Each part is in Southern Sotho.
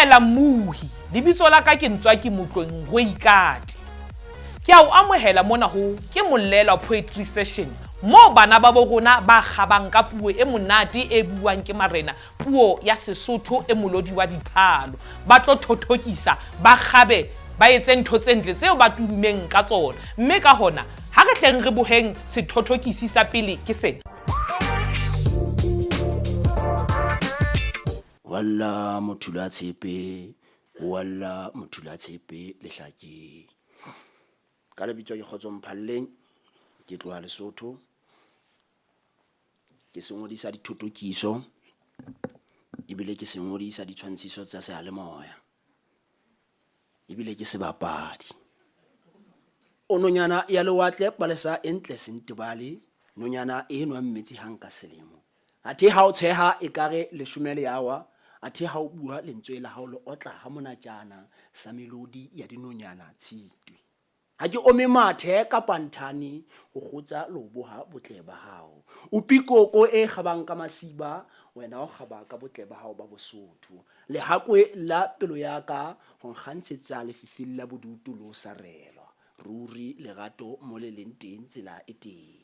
Dumela mmuhi, lebitso la ka ke Ntswaki Motlong Rooikate. Ke a o amohela mona ho ke Mollelwa poetry session mo bana ba bo rona ba kgabang ka puo e monate e buang ke marena, puo ya Sesotho e molodi wa diphalo. Ba tlo thothokisa, ba kgabe, ba etse ntho tse ntle tseo ba tudumeng ka tsona. Mme ka hona, ha re hleng re boheng sethothokisi sa pele ke sena. Walla mothula tshepe, walla mothula tshepe lehlake. Ka lebitso ke Khotso Mphalleng, ke tloha Lesotho. Ke sengodisa dithothokiso, ebile ke sengodisa ditshwantshiso tsa seyalemoya, ebile ke sebapadi. O nonyana ya lewatle palesa e ntle sentebale, nonyana e nwang metsi hang ka selemo. Athe ha o tsheha ekare leshome le yawa, athe ha o bua lentswe la hao le otla ha monatjana sa melodi ya dinonyana tshitwe. Ha ke ome mathe ka pantane ho kgotsa loboha botle ba hao. O pikoko e kgabang ka masiba, wena o kgaba ka botle ba hao ba Bosotho. Lehakwe la pelo ya ka ho nkgantshetsa lefifing la bodutu lo sarelwa. Ruri lerato mo le leng teng tsela e teng.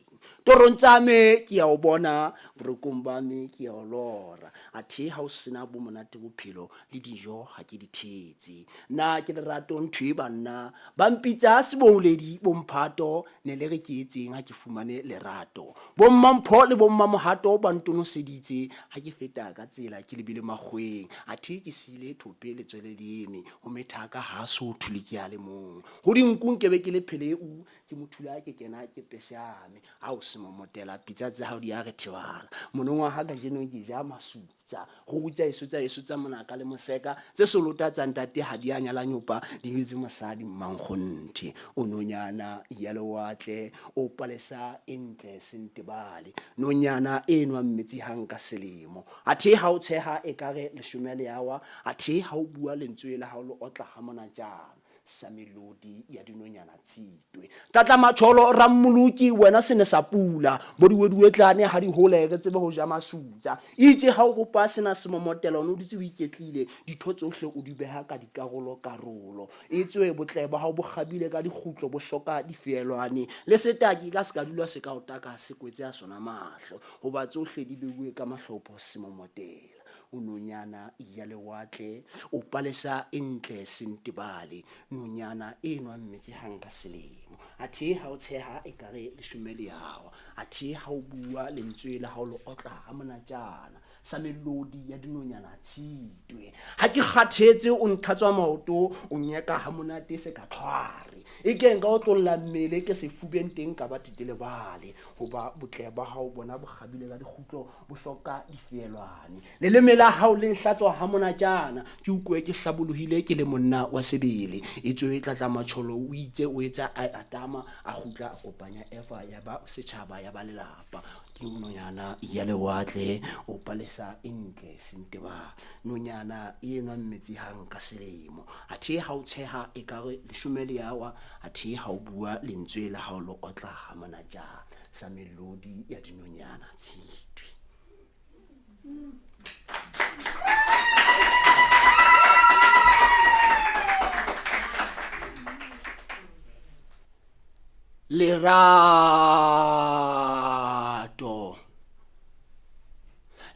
Torong tsa me ke ya o bona, borokong ba me ke ya o lora. Athe ha o sena bo monate bophelo le dijo ha ke di thetse. Na ke lerato ntho e banna ba mpitsa sebouledi bomphato ne le re ke etseng ha ke fumane lerato. Bommampho le bommamohato ba ntonoseditse ha ke feta ka tsela ke lebile makgweng. Athe ke sile thope letswele leme ho methaka ha so thule ke ya le mong. Ho dinkung ke be ke le pheleu ke mothula ke kena ke peshame. Ha o se momotela pitsa tsa hao di a re thebala. Monongwa ha ka jeno ke ja masutsa go utsa esutsa monaka le moseka tse solota tsa ntate ha di a nyala nyopa di hetse mosadi mmankgonthi. O nonyana ya lewatle o palesa entle sentebale, nonyana e nwang metsi hang ka selemo. Athe ha o tsheha ekare leshome le yawa, athe ha o bua lentswe la hao le otla ha monatjana sa melodi ya dinonyana tshitwe. Tlatla matsholo rammoloki wena se ne sa pula, bo diweduwetlane ha di hole re tsebe ho ja masutsa. Itse ha o bopa sena se momotela o no ditse o iketlile, ditho tsohle o di beha ka dikarolo. Etswe botle ba hao bo kgabile ka dikgutlo bo hloka difeelwane. Le setaki ka se ka dula se ka o taka se kwetse a sona mahlo, hoba tsohle di beuwe ka mahlopho se momotela. O nonyana ya lewatle o palesa entle sentebale, nonyana e nwang metsi hang ka selemo. Athe ha o tsheha ekare leshome le yawa, athe ha o bua lentswe la hao le otla ha monatjana sa melodi ya dinonyana tshitwe. Ha ke kgathetse o ntlhatswa maoto, o nyeka ha monate se ka tlhware. E keng ka o tlolla mmele ke sefubeng teng ka ba tetelebale, hoba botle ba hao bona bo kgabile ka dikgutlo bo hloka difeelwane. Leleme la hao le nhlatswa ha monatjana, ke ukwe ke hlabolohile ke le monna wa sebele. Etswe tlatla matsholo o itse o etsa a atama a khutla a kopanya efa ya ba setjhaba ya ba lelapa. Ke nonyana ya lewatle o palesa entle sentebale, nonyana e nwang metsi hang ka selemo. Athe ha o tsheha ekare leshome le yawa, athe ha o bua lentswe la hao le otla ha monatjana sa melodi ya dinonyana tshitwe.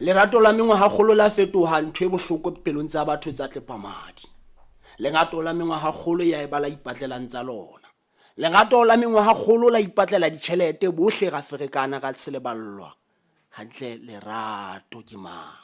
Lerato la mengwaha kgolo la fetoha ntho e bohloko pelong tsa batho tsa tlepamadi. Lerato la mengwaha kgolo ya eba la ipatlelang tsa lona. Lerato la mengwaha kgolo la ipatlela ditjhelete bohle ra ferekana ka seleballwa. Hantle lerato ke mang?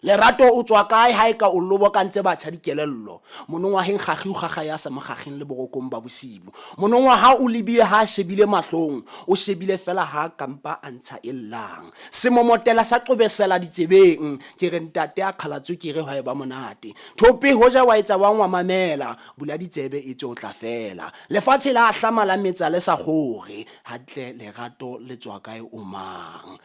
Lerato o tswa kae ha eka o lobo ka ntse batjha dikelello. Monongwa heng khakhi o khakha ya sa mokgakgeng le borokong ba bosibu. Monongwa ha o lebile ha shebile mahlong, o shebile fela ha kampa antsha ellang. Se momotela sa qobesela ditsebeng, ke re ntate a khalatswe ke re ha eba monate. Thope hoja wa etsa wa ngwamamela, bula ditsebe e tlo tla fela. Lefatshe la hlama la metsa le sa khore, hantle lerato le tswa kae o mang?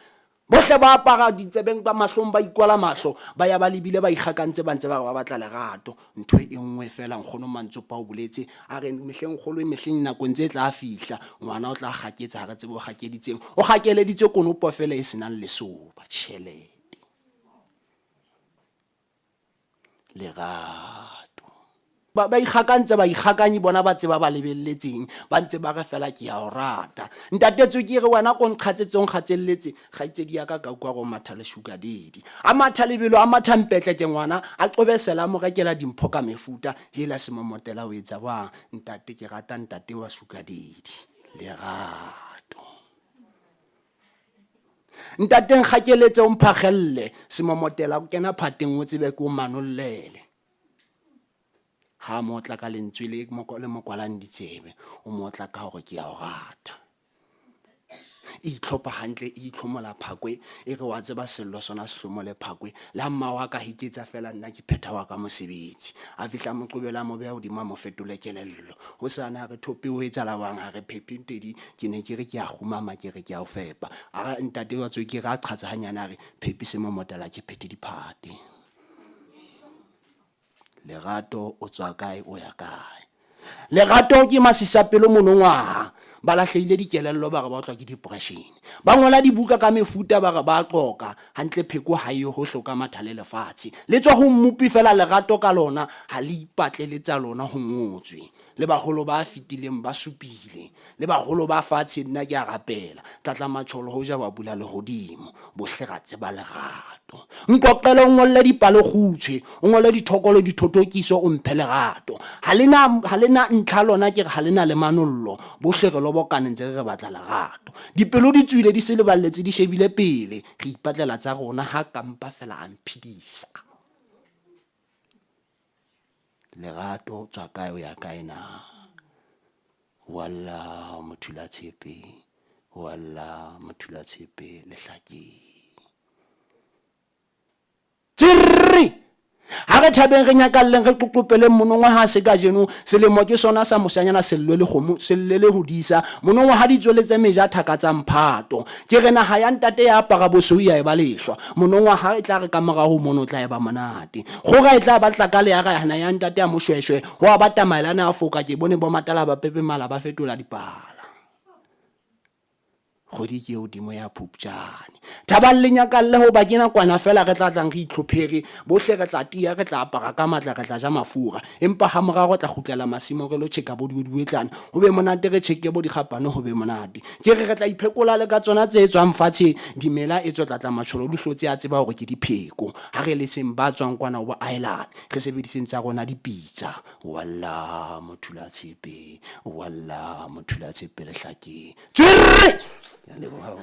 Bohle ba apara ditsebeng ba mahlong ba ikwala mahlo, ba ya ba lebile ba ikgakantse ba ntse ba batla lerato. Ntho e nngwe fela nkgono Mantsopa o boletse a re mehleng kgolo e mehleng nakong tse tla fihla, ngwana o tla kgaketsa ha re tsebe o kgakeditseng, o kgakeleditse konopo fela e senang lesoba tjhelete. lerato. Ba ikgakanye bona ba tseba ba lebelletseng ba ntse ba re fela ke ya o rata. Ntate Tswekere wena ko nkgatsetse nkgatselletse kgaitsedi ya ka kwa go matha le sugar daddy. A matha lebelo a matha mpetle ke ngwana a qobesela mo rekela dimpho ka mefuta hela semomotela o etsa bang. Ntate ke rata ntate wa sugar daddy. Lerato. Ntate nkgakeletse o mphagelle semomotela o kena phateng o tsebe ko manollele. Ha motla ka lentswe le mokwalang ditsebe o motla ka hore ke ya o rata. Itlhopha hantle itlhomola phakwe e re wa tseba sello sona sehlomole phakwe la mma wa ka hiketsa fela nna ke phetha wa ka mosebetsi a fihla moqobela mo beha hodima mo fetole kelello ho sana re thope ho etsa lawang ha re phephe ntedi ke ne ke re ke a khumama ke re ke a o fepa a ntate wa Tswekere a qhatsa hanyana re phephi se mo motela ke phethe diphate. Lerato o tswa kae o ya kae. Lerato ke masisapelo monongwaha ba lahlehile dikelello ba re ba tlwa ke depression ba ngola dibuka ka mefuta ba re ba qoka hantle pheko ha yo ho hloka mathale lefatshe le tswa ho mmupi fela lerato ka lona ha le ipatleletsa lona ho ngotswe le baholo ba fitileng ba supile le baholo ba fatshe nna ke a rapela tlatla matsholo ho ja ba bula le hodimo bohle ga tseba lerato nkoqele o ngolle dipalo khutshe o ngolle dithokolo dithotokiso o mphe lerato halena ntlha lona ke halena le manollo bohle re lo bokane ntse re batla lerato dipelo di tswile di se le balletse di shebile pele re ipatlela tsa rona ha kampa fela a mphidisa. Lerato tswa kae o ya kae na walla mothula tshepe lehlakeng tsirri ha re thabeng re nyakalleng re qoqopeleng monongwa ha se ka jeno selemo ke sona sa mosanyana sellwe le kgomo sellele hodisa monongwa ha di tsweletse meja thaka tsa mphato ke rena ha ya ntate ya apara bosou ya e ba lehlwa monongwa ha e tla re ka morago mono tla e ba monate go ga e tla ba tla ka le ya ga hana ya ntate ya moshweshwe ho a bata maelana a foka ke bone bo matala ba pepe mala ba fetola dipala kgodi ke hodimo ya Phupjane thabang le nyakalle ho ba kena kwana fela re tla tlang re itlhophege bohle re tla tia re tla apara ka matla re tla ja mafura empa ha morago tla khutlela masimo re lo checka bo diwetlana ho be monate re checke bo dikgapano ho be monate ke re tla iphekola le ka tsona tse tswang fatshe dimela e tswa tla matsholo di hlotse a tseba hore ke dipheko ha re le seng ba tswang kwana ho island re sebediseng tsa rona dipitsa walla mothula tshepe lehlakeng tswere ya leboha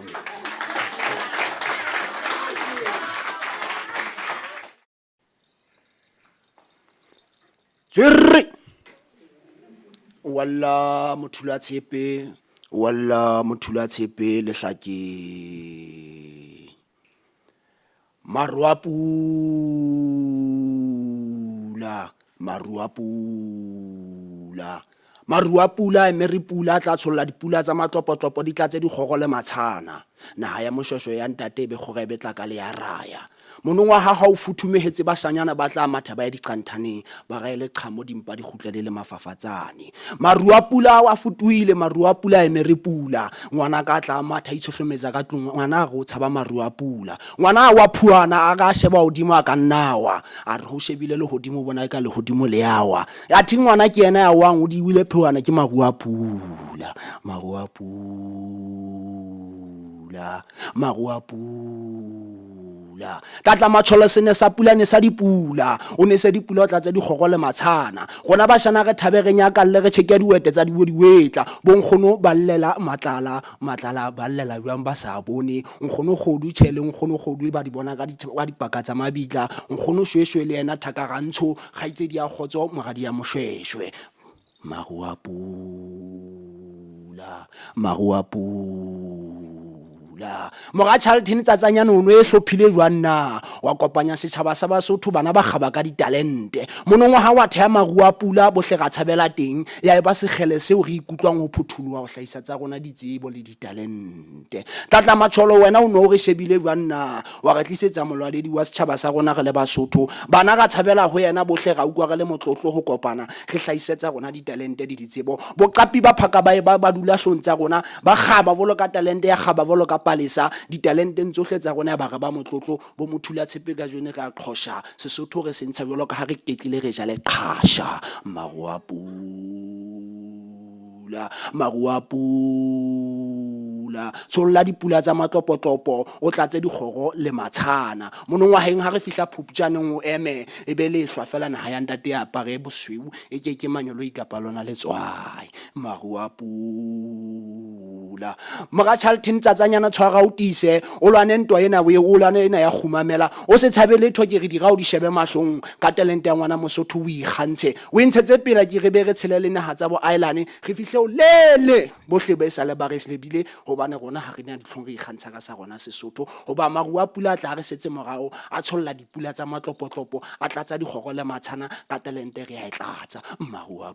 tswere walla mothula tshepe lehlakeng Marua pula e mere pula tla tsholla dipula tsa matlopotlopo di tlatse dikgogo le matshana naha ya moshweshwe ya ntate be kgore be tla ka le ya raya monongwa ha o futhumehetse bashanyana ba tla matha ba ya diqanthaneng ba ga ile qhamo dimpa di khutlele le mafafatsane marua pula wa futuile marua pula e mere pula ngwana ka tla matha itshohlometsa ka tlung ngwana go tshaba marua pula ngwana wa phuana a ga sheba hodimo a ka nnawa a re ho shebile le hodimo bona ka le hodimo le yawa ya thi ngwana ke yena ya wang o di wile phuana ke marua pula tlatla matsholo sene sa pula ne sa dipula o ne se dipula o tlatse dikgogo le matshana gona ba shana re thabe re nyakalle re cheke diwete tsa diwetla bonkgono ba llela matlala ba llela jwang ba sa bone nkgono godu tšheleng nkgono godu ba di bona ka dipaka tsa mabitla nkgono shweshwe le yena thakagantsho ga itse di a Khotso mogadi ya moshweshwe marua pula moga Charlton tsatsanya no e hlophile jwanna wa kopanya setjhaba sa Basotho bana ba gaba ka ditalente monongwa ha wa thea marua pula bohle ga tshabela teng ya e ba segele seo re ikutlwang ho phuthulwa ho hlaisa tsa rona ditsebo le ditalente tlatla matsholo wena o no re shebile jwanna wa re tlisetsa molwadedi wa setjhaba sa rona re le Basotho bana ga tshabela ho yena bohle ga ukwa re le motlotlo ho kopana re hlaisetsa rona ditalente di ditsebo boqapi ba phaka ba dula hlontsa rona ba gaba bolo ka talente ya gaba bolo ka Palesa ditalenteng tsohle tsa rona ba re ba motlotlo bo mothula tshepe ka jone re a qhosha Sesotho re sentsha jwalo ka ha re ketlile re ja le qhasha marua pula tsolla dipula tsa matlopotlopo o tlatse dikgoro le matshana monong wa heng ha re fihla phupjaneng o eme e be le hlwa fela naha ya ntate ya apare bosweu e ke manyolo ikapa lona le tswai marua pula mara Charlton tsatsanyana tshwara o tise o lwane ntwa ena o lwane ena ya khumamela o se tshabe letho ke re dira o di shebe mahlong ka talent ya ngwana Mosotho o ikgantshe o intshetse pela ke re be re tshele le naha tsa bo island re fihle o lele bohle ba isa le ba re lebile hobane rona ha re na ditlhong re ikgantsha ka sa rona Sesotho hoba marua pula tla re setse morao a tsholla dipula tsa matlopotlopo a tlatsa dikgoro le matshana ka talent re ya etlatsa marua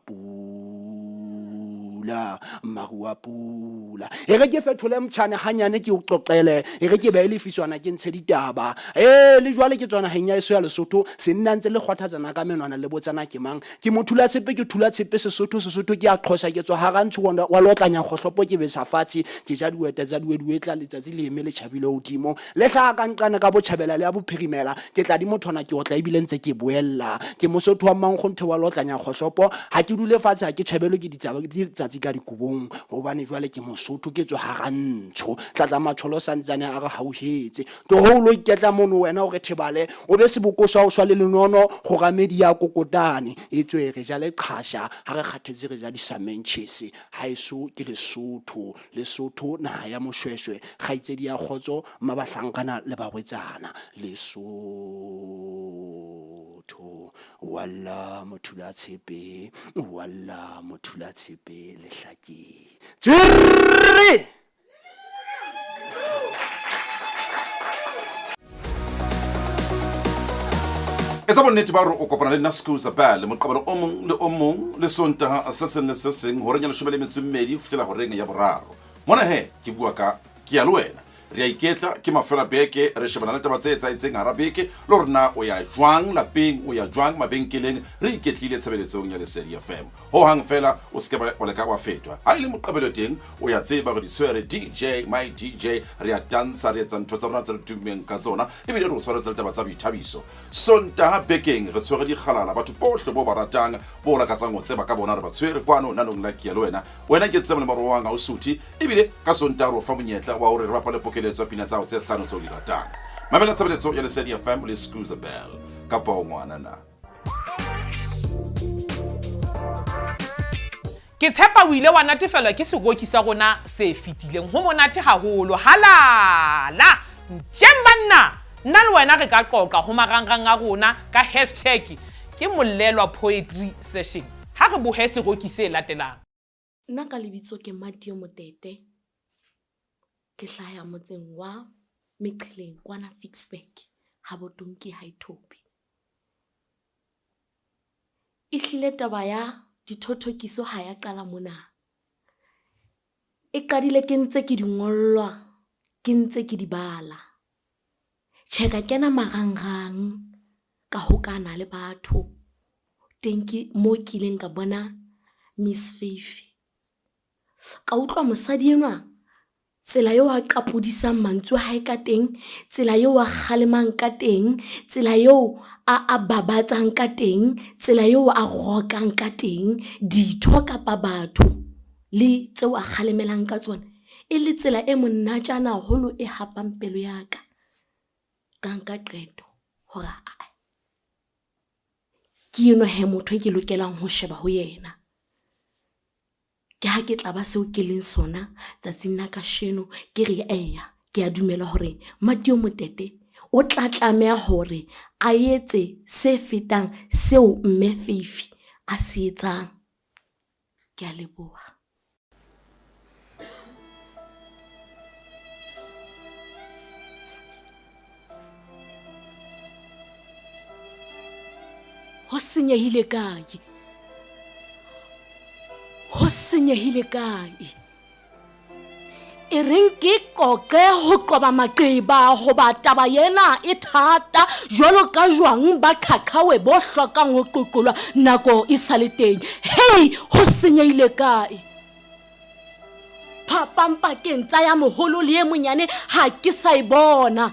pula e re ke fethole mtshane hanyane ke o qoqele e re ke ba ile fiswana ke ntshe ditaba le jwale ke tsona henya eso ya Lesotho se nna ntse le kgwathatsana ka menwana le botsana ke mang ke mothula tshepe ke thula tshepe Sesotho ke a qhosa ke tswa ha rantsho wa lotlanya khohlopo ke be safatsi ke ja diwete tsa diwedwe letsatsi le eme le chabile hodimo le hla ka nqana ka botjhabela le ya bophirimela ke tla di mothona ke o tla ibile ntse ke boella ke Mosotho wa mangkgonthe wa lotlanya khohlopo ha ke dule fatshe ha ke tjhabelo ke ditsatsi ka dikubong hobane jwale ke Mosotho ke tswa ha rantsho tlatla matsholo santsane a re hauhetse to holo iketla mono wena o re thebale o be seboko sa o swa le lenono go gamedi ya kokotane e tswe re ja le qhasha ha re kgathetse re ja di samenchese ha iso ke Lesotho naha ya moshweshwe kgaitsedi ya Khotso mabahlankana le bagwetsana Lesotho walla mothula tshepe lehlaki tswiri Esa bonnete ba hore o kopana le Khotso Mphalleng le moqabelo o mong le Sontaha se seng le se seng hore nyana 12 ho fihlela horeng ya boraro mona ke bua ka ke a le wena re a iketla ke mafela beke re shebana le taba tse etsaetseng hara beke le hore na o ya jwang lapeng o ya jwang mabenkeleng re iketlile tshebeletsong ya Lesedi FM ho hang fela o se ke ba leka wa fetwa ha ile moqabelo teng o ya tseba go diswere DJ my DJ re a dansa re etsa ntho tsa rona tse tumeng ka tsona e bile re o tshwaretse taba tsa boithabiso Sontaha bekeng re tshwere di khalala batho bohle bo baratang bo la ka tsang tseba ka bona re ba tshwere kwano nanong la ke le wena ke tsema le maro wa nga o suthi e bile ka Sontaha ro fa monyetla wa hore re bapale pokeletso pina tsa o tse hlano tso di ratang mamela tshebeletso ya Lesedi FM le Khotso Mphalleng ka pa ngwana na ke tshepa o ile wa natefelwa ke segoki sa rona se fitileng ho monate haholo halala njembanna nna le wena re ka qoqa ho marangrang a rona ka hashtag ke Mollelwa poetry session ha re bohe segoki se latelang nna ka lebitso ke Matieho Motete ke hlaya motseng wa Meqheleng kwana Fixburg ha botonki Haithopi e hlile taba ya dithothokiso ha ya qala mona e qadile ke ntse ke di ngollwa ke ntse ke di bala cheka kena marangrang ka hokana le batho teng ke mo kileng ka bona Miss Faith ka utlwa mosadi enwa tsela eo a qapodisang mantswe hae ka teng tsela eo a kgalemang ka teng tsela eo a babatsang ka teng tsela eo a rokang ka teng ditho kapa batho le tseo a khalemelang ka tsona e le tsela e monatjana holo e hapang pelo ya ka nka qeto hore ke eno he motho ke lokelang ho sheba ho yena ke ha ke tla ba seo ke leng sona tsatsing na ka sheno ke re ke a dumela hore Matieho Motete o tla tlameha hore a etse se fetang seo mme Fifi a se etsang ke a leboha ho senyehile kae e reng ke qoqe ho qoba maqeba ho ba taba yena e thata jwalo ka jwang ba qhaqhawe bo hlokang ho qoqolwa nako e sale teng ho senyehile kae phapang pakeng tsa ya moholo le e monyane ha ke sa e bona.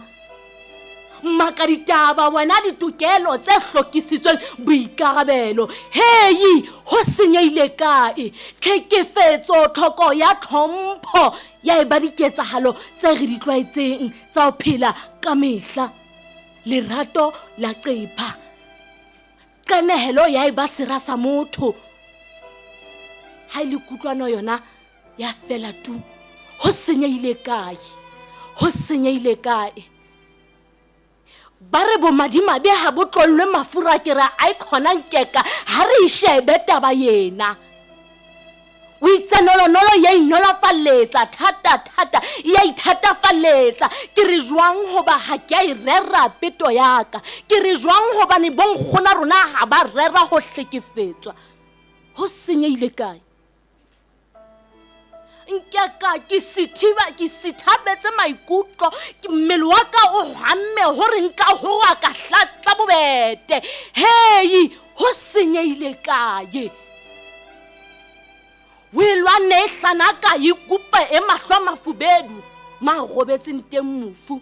Mmaka ditaba wena ditokelo tse hlokisitsweng boikarabelo. Hei, ho senyehile kae? Tlhekefetso, tlhoko ya tlhompho ya eba diketsahalo tse re di tlwaetseng tsa ho phela ka mehla. Lerato la qepha, qenehelo ya eba sera sa motho. Ha ile kutlwano yona ya fela tu. Ho senyehile kae? Ho senyehile kae? Ba re bo madimabe ha bo tlollwe mafura ke ra a ikhona nkeka ha re shebe taba yena. O itse nolonolo ya inolofaletsa thata ya ithatafalletsa. Ke re jwang hoba ha ke a rera peto yaka. Ke re jwang hoba ne bonkgona rona ha ba rera ho hlekefetswa. Ho senyehile kae? Nkeka ke sithabetse maikutlo, ke mmele wa ka o hamme hore nka hoa ka hlatsa bobete. Hei, ho senyehile kae? Wilwane hlana ka ikupa e mahlo mafubedu ma robetseng teng mofu.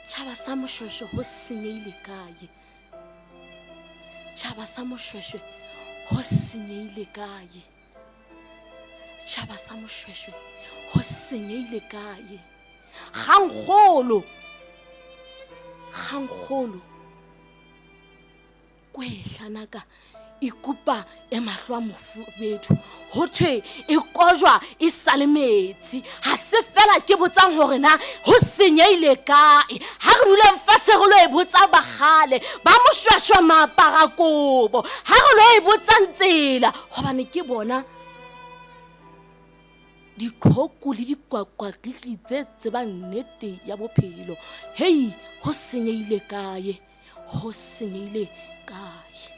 Tjhaba sa Moshweshwe ho senyehile kae? Tjhaba sa Moshweshwe ho senyehile kae? Tjhaba sa Moshweshwe ho senyehile kae? Kgangkgolo kwehlanaka ikupa e mahlo a mofubedu. Ho thwe e kojwa e sale metsi. Ha se fela ke botsang hore na ho senyehile kae? Ha re dula mfatshe re lo e botsa bagale ba Moshweshwe maapara kobo. Ha re lo e botsa tsela hobane ke bona diqhoku le dikwaqwaqiri tse tsebang nnete ya bophelo. Hei, ho senyehile kae? Ho senyehile kae?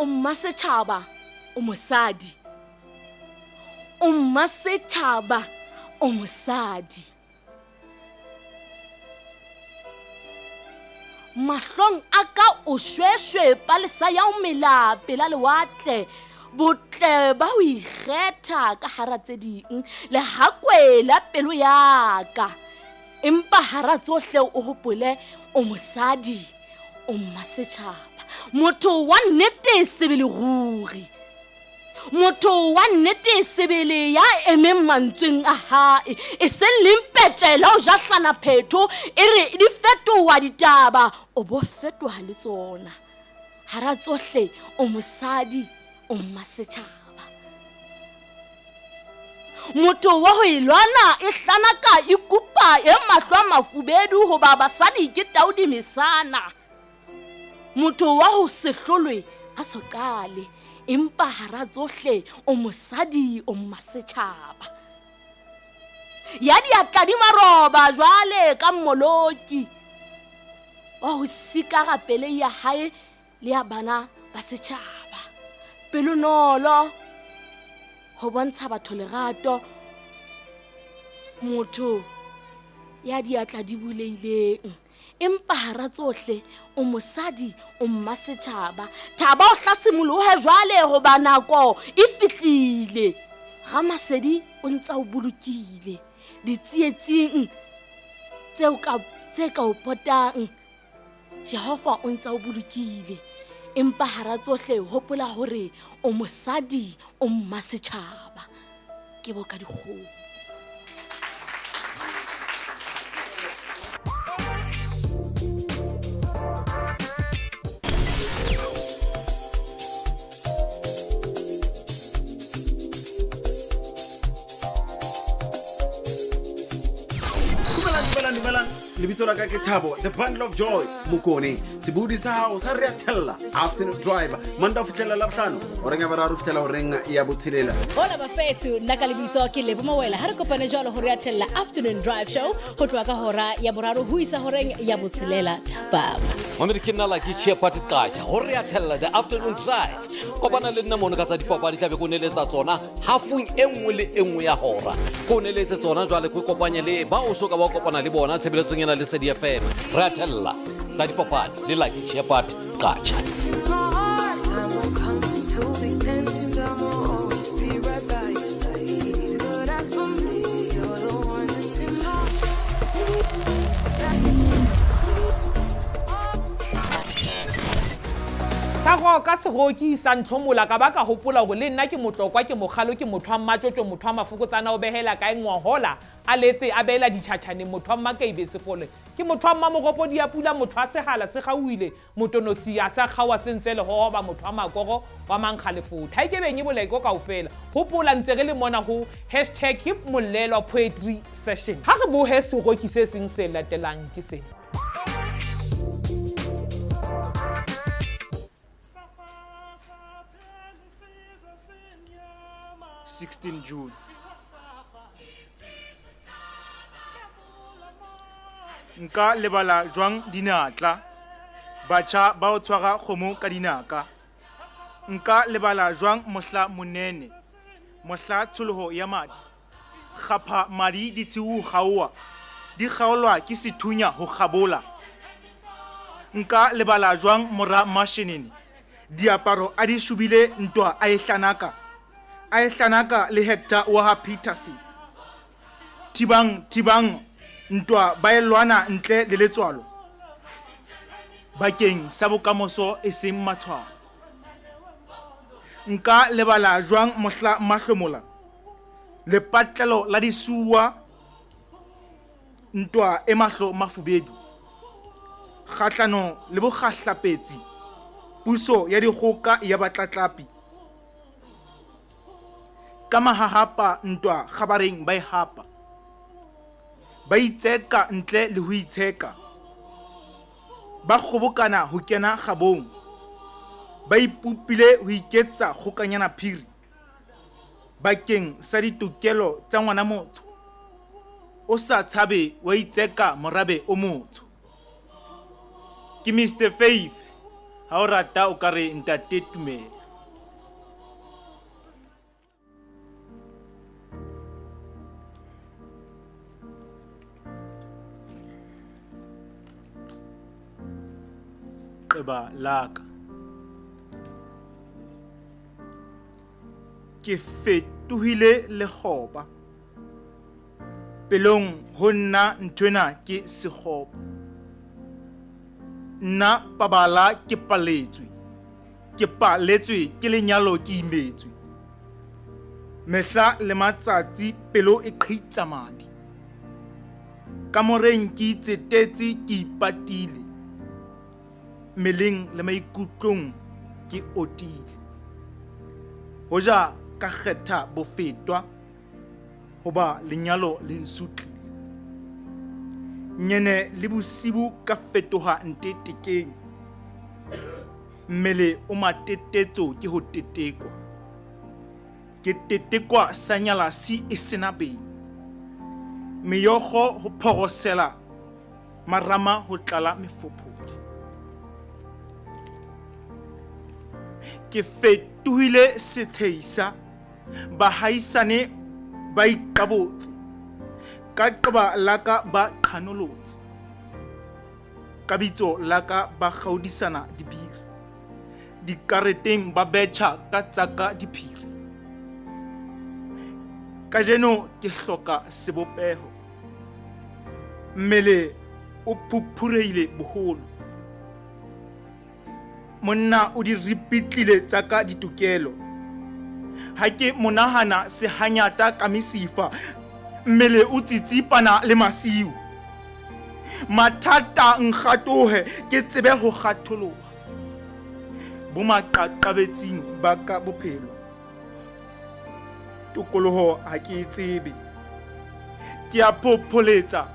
Umma setjhaba o mosadi. Umma setjhaba o mosadi. Mahlong aka o shweshwe palesa ya o mela pela lewatle. Botle ba ho ikgetha ka hara tse ding le hakwe la pelo yaka. Empa hara tsohle o hopole o mosadi, o mma setjhaba. Motho wa nnete sebele ruri. Motho wa nnete sebele ya emeng mantsweng a hae. E seng lempetela o jahlana phetho e re di fetoha ditaba o bo fetoha le tsona. Hara tsohle o mosadi, o mma setjhaba. Motho wa ho ilwana e hlanaka ikupa e mahlo a mafubedu hoba basadi ke taudi mesana. Motho wa ho se hlolwe a sokale. Empa hara tsohle o mosadi, o mma setjhaba. Ya diatla di maroba jwale ka mmoloki wa ho sika rapele ya hae le ya bana ba setjhaba. Pelo nolo ho bontsha batho lerato. Motho ya diatla di buleileng. Empa hara tsohle o mosadi, o mma setjhaba. Thaba o hlasimolohe jwale hoba nako e fihlile. Ramasedi o ntsa o bolokile ditsietsing tse ka o potang. Jehova o ntsa o bolokile. Empa hara tsohle hopola hore o mosadi, o mma setjhaba. Ke boka dikgomo. Lebitso la ka ke Thabo, the bundle of joy, Mokone. Sebudi sa hao sa Rapelang afternoon drive. Manda fitlela la hlano, o renga bararo fitlela o renga ya botshelela. Bona bafethu nna ka lebitso ke Lebo Mawela ha re kopane jalo ho Rapelang afternoon drive show ho tloa ka hora ya boraro ho isa horeng ya botshelela baba. Mama ke nna la ke chia party qacha ho Rapelang the afternoon drive. Kopana le nna mono ka tsa dipapadi tla be go neletsa tsona hafung enngwe le enngwe ya hora. Go neletse tsona jwale go kopanya le ba o soka ba kopana le bona tshebeletsong ena le Sedi FM. Rapelang tsa dipapadi le la ke chia party qacha. Morago ka seroki sa ntlhomola ka baka hopola hore le nna ke motlokwa ke mokgalo ke motho wa mmatjotjo motho wa mafokotsana o behela kae ngwahola a letse a behela ditjhatjhaneng motho wa mmakaibe sefole ke motho wa mmamoropo di a pula motho wa sehala se gauile motonosi a sa kgawa sentse le hoba motho wa makoro wa mankgalefotha ha ke benye boleko kaofela hopola ntse re le mona ho #Mollelwa poetry session ha re bohe seroki se seng se latelang ke sena 16 June. Nka lebala jwang dinatla batjha ba o tshwara kgomo ka dinaka nka lebala jwang mohla monene mohla tsholoho ya madi khapha madi di tsiu khaowa di khaolwa ke sethunya ho kgabola nka lebala jwang mora mashinini diaparo a di shubile ntwa a ehlanaka le Hector wa ha Peterson tibang ntwa ba elwana ntle le letswalo bakeng sa bokamoso e seng matshwao nka lebala jwang mohla mahlomola le patlelo la disuwa ntwa e mahlo mafubedu kgatlano le bokgahlapetsi puso ya dikgoka ya batlatlapi ka mahahapa ntwa khabareng ba ihapa ba itseka ntle le ho itsheka ba kgobokana ho kena kgabong ba ipupile ho iketsa kgokanyana phiri bakeng sa ditokelo tsa ngwana motho o sa tshabe wa itseka morabe o motho ke Mr Faith ha o rata o kare ntate Tumelo ba laka ke fetohile lekgoba pelong ho nna nthwena ke sekgoba nna pabala ke paletswe ke lenyalo ke imetswe mehla le matsatsi pelo e qhitsa madi ka moreng ke itsetetse ke ipatile meleng le maikutlong ke otile hoja ka kgetha bofetwa hoba lenyalo le nsutlile nyene le bosibu ka fetoha ntetekeng mmele o matetetso ke ho tetekwa ke tetekwa sanyala si e sena beng meyogo ho phogosela marama ho tlala mefopho ke fetohile setshehisa bahaisane ba iqabotse ka qoba laka ba qhanolotse ka bitso laka ba gaudisana dibiri dikareteng ba betjha ka tsaka diphiri ka jeno ke hloka sebopeho mmele o phuphureile boholo monna o di ripitlile tsaka ditokelo ha ke monahana se hanyata ka mesifa mmele o tsitsipana le masiu mathata nkgatohe ke tsebe ho kgatholoha bo maqaqabetsing ba ka bophelo tokoloho ha ke tsebe ke a phopholetsa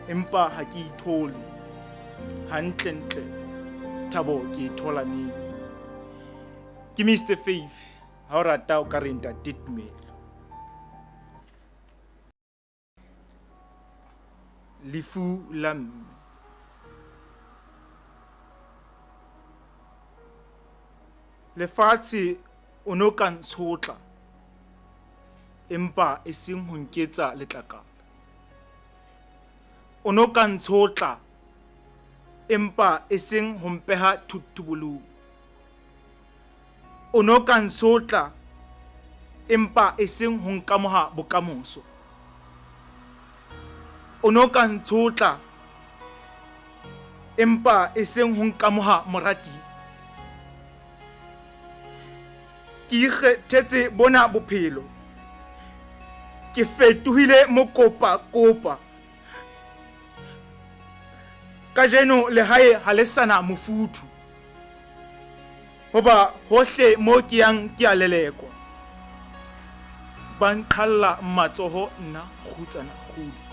empa ha ke ithole hantle thabo ke thola ni ke Mr Faith ha o rata o ka re ntate Tumelo lefu la mme lefatshe o no ka ntshotla empa e seng ho nketsa letlakala o no ka ntshotla empa e seng ho mpeha thuthubulu o no ka nsotla empa e seng ho nkamoha bokamoso o no ka ntshotla empa e seng ho nkamoha morati ke ikgethetse bona bophelo, ke fetohile mokopa-kopa. Kajeno lehae ha le sana mofuthu, hoba hohle mo ke yang ke a lelekwa. Ba nqhalla matsoho nna kgutsana kgudu.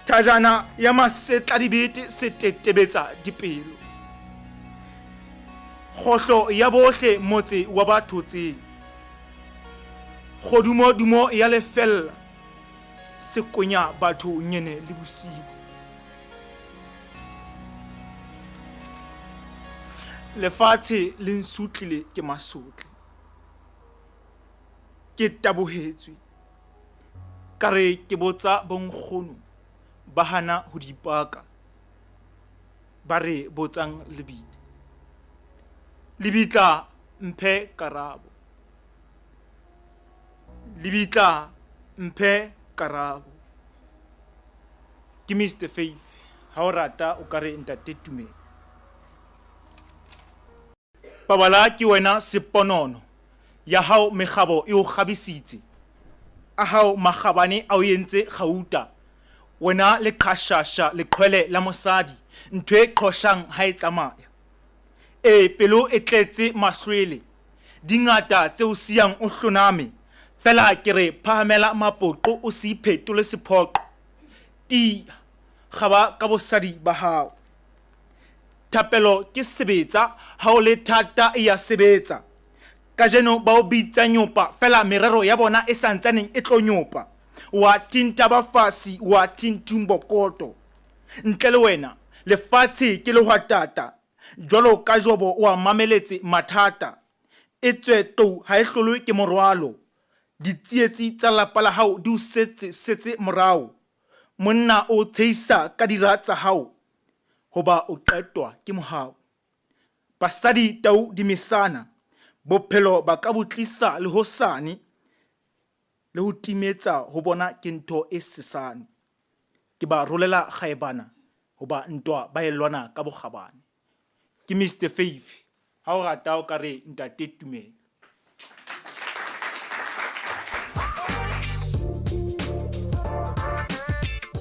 Thajana ya masetla dibete se tetebetsa dipelo. Kgohlo ya bohle motse wa batho tse. Kgodumo ya lefella se konya batho nyene le bosibu. Lefatshe le nsutlile ke masotla. Ke tabohetswe ka re ke botsa bonkgono ba hana ho dipaka, ba re botsang lebitla. Lebitla mphe karabo, lebitla mphe karabo. Ke Mr. Faith, ha o rata o ka re Ntate Tumelo. Babala ke wena seponono ya hao megabo e o kgabisitse, a hao magabane a o yentse gauta. Wena le khashasha le qhwele la mosadi, ntwe qoshang ha e tsamaya. Pelo e tletse maswele, dingata tse o siang o hloname, fela ke re phahamela mapoqo o se iphetole sephoqo. Ti gaba ka bosadi ba hao. Thapelo ke sebetsa, ha o le thata e ya sebetsa. Kajeno ba o bitsa nyopa, fela merero ya bona e santsaneng e tlo nyopa. Wa tinta ba fasi, wa tintumbo koto. Ntle le wena, lefatshe ke le hwatata. Jwalo ka jobo wa mameletse mathata. E tswe tou ha e hlolwe ke morwalo. Ditsietsi tsa lapa la hao di o setse morao. Monna o tsheisa ka dira tsa hao, hoba o qetwa ke mohau. Basadi tau di mesana, bophelo ba ka botlisa le hosane, le ho timetsa ho bona ke ntho e sesane. Ke ba rolela kgaebana, hoba ntwa ba elwana ka bokgabane. Ke Mr. Faith, ha o rata o ka re Ntate Tumelo.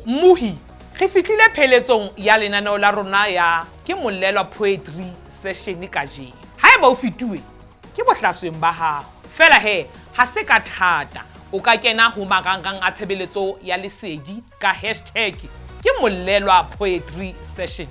Muhi, re fitlile pheletsong ya lenaneo la rona ya ke Mollelwa poetry session kajeno. Haeba o fituwe ke bohlasweng ba hao, fela he ha se ka thata. O ka kena ho marangrang a tshebeletso ya lesedi ka hashtag ke Mollelwa poetry session.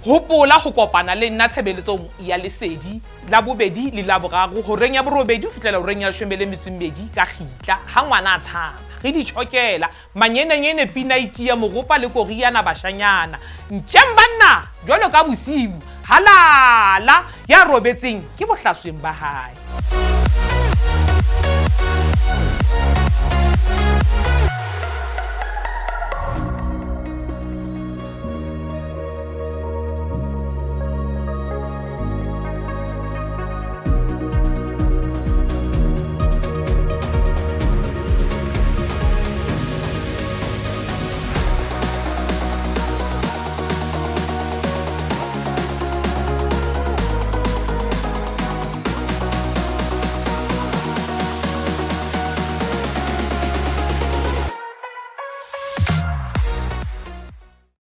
Hopola ho kopana le nna tshebeletsong ya lesedi la bobedi le la boraro horeng ya borobedi ho fihlela horeng ya 12 ka khitla ha ngwana a tshaba. Re di tshokela manyenanyene pinaiti ya moropa le koriana bashanyana ntjeng banna jwalo ka bosibu halala ya robetseng ke bohlasweng ba hae.